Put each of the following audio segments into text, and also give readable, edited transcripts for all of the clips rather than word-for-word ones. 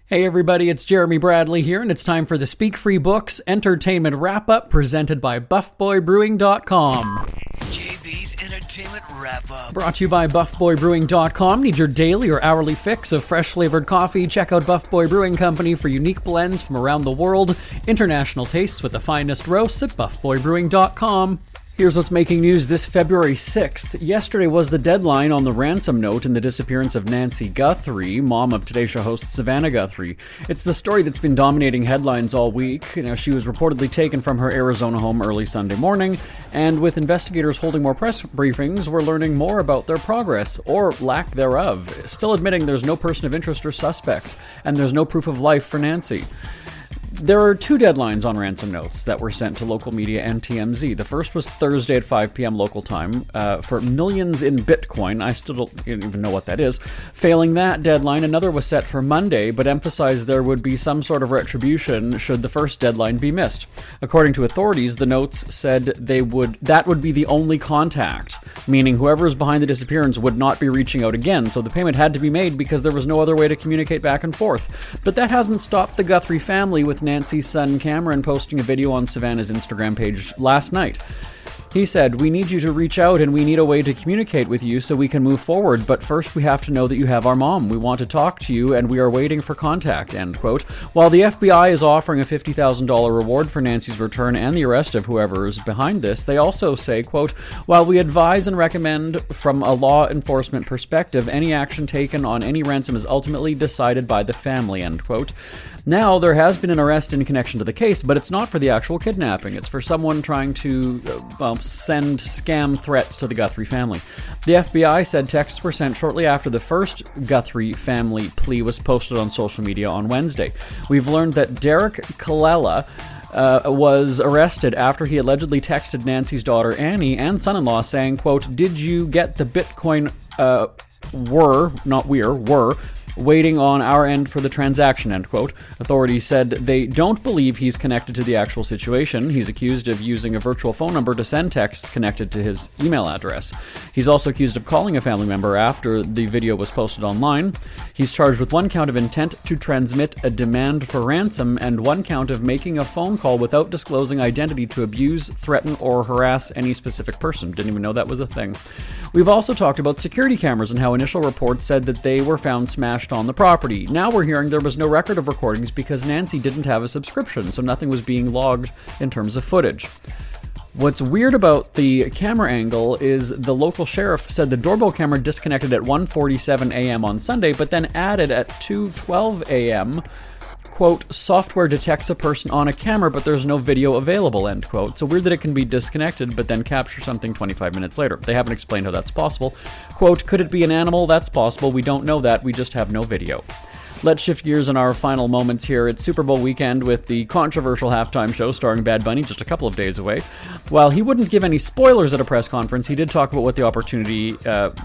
Hey everybody, it's Jeremy Bradley here, and it's time for the Speak Free Books Entertainment Wrap-Up presented by BuffBoyBrewing.com. JB's Entertainment Wrap-Up. Brought to you by BuffBoyBrewing.com. Need your daily or hourly fix of fresh-flavored coffee? Check out Buff Boy Brewing Company for unique blends from around the world. International tastes with the finest roasts at BuffBoyBrewing.com. Here's what's making news this February 6th. Yesterday was the deadline on the ransom note in the disappearance of Nancy Guthrie, mom of Today Show host Savannah Guthrie. It's the story that's been dominating headlines all week. She was reportedly taken from her Arizona home early Sunday morning, and with investigators holding more press briefings, we're learning more about their progress, or lack thereof, still admitting there's no person of interest or suspects, and there's no proof of life for Nancy. There are two deadlines on ransom notes that were sent to local media and TMZ. The first was Thursday at 5 p.m. local time for millions in Bitcoin. I still don't even know what that is. Failing that deadline, another was set for Monday, but emphasized there would be some sort of retribution should the first deadline be missed. According to authorities, the notes said that would be the only contact, meaning whoever is behind the disappearance would not be reaching out again, so the payment had to be made because there was no other way to communicate back and forth. But that hasn't stopped the Guthrie family, with Nancy's son Cameron posting a video on Savannah's Instagram page last night. He said, "We need you to reach out and we need a way to communicate with you so we can move forward, but first we have to know that you have our mom. We want to talk to you and we are waiting for contact," end quote. While the FBI is offering a $50,000 reward for Nancy's return and the arrest of whoever is behind this, they also say, quote, "While we advise and recommend from a law enforcement perspective, any action taken on any ransom is ultimately decided by the family," end quote. Now, there has been an arrest in connection to the case, but it's not for the actual kidnapping. It's for someone trying to, send scam threats to the Guthrie family. The FBI said texts were sent shortly after the first Guthrie family plea was posted on social media on Wednesday. We've learned that Derek Kallela was arrested after he allegedly texted Nancy's daughter Annie and son-in-law saying, quote, "Did you get the Bitcoin, were waiting on our end for the transaction," end quote. Authorities said they don't believe he's connected to the actual situation. He's accused of using a virtual phone number to send texts connected to his email address. He's also accused of calling a family member after the video was posted online. He's charged with one count of intent to transmit a demand for ransom and one count of making a phone call without disclosing identity to abuse, threaten, or harass any specific person. Didn't even know that was a thing. We've also talked about security cameras and how initial reports said that they were found smashed on the property. Now we're hearing there was no record of recordings because Nancy didn't have a subscription, so nothing was being logged in terms of footage. What's weird about the camera angle is the local sheriff said the doorbell camera disconnected at 1:47 a.m. on Sunday, but then added at 2:12 a.m., quote, "Software detects a person on a camera, but there's no video available," end quote. So weird that it can be disconnected, but then capture something 25 minutes later. They haven't explained how that's possible. Quote, "Could it be an animal? That's possible. We don't know that. We just have no video." Let's shift gears in our final moments here. It's Super Bowl weekend with the controversial halftime show starring Bad Bunny just a couple of days away. While he wouldn't give any spoilers at a press conference, he did talk about what the opportunity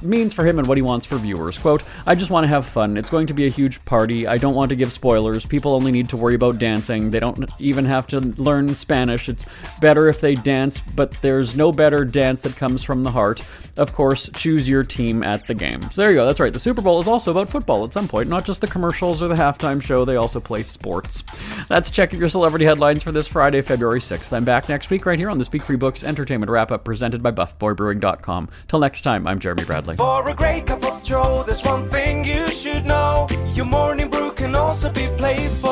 means for him and what he wants for viewers. Quote, "I just want to have fun. It's going to be a huge party. I don't want to give spoilers. People only need to worry about dancing. They don't even have to learn Spanish. It's better if they dance, but there's no better dance that comes from the heart. Of course, choose your team at the game." So there you go. That's right. The Super Bowl is also about football at some point, not just the commercials or the halftime show. They also play sports. That's Check Your Celebrity Headlines for this Friday, February 6th. I'm back next week right here on the Speak Free Books Entertainment Wrap-Up presented by BuffBoyBrewing.com. Till next time, I'm Jeremy Bradley. For a great cup of joe, there's one thing you should know. Your morning brew can also be playful.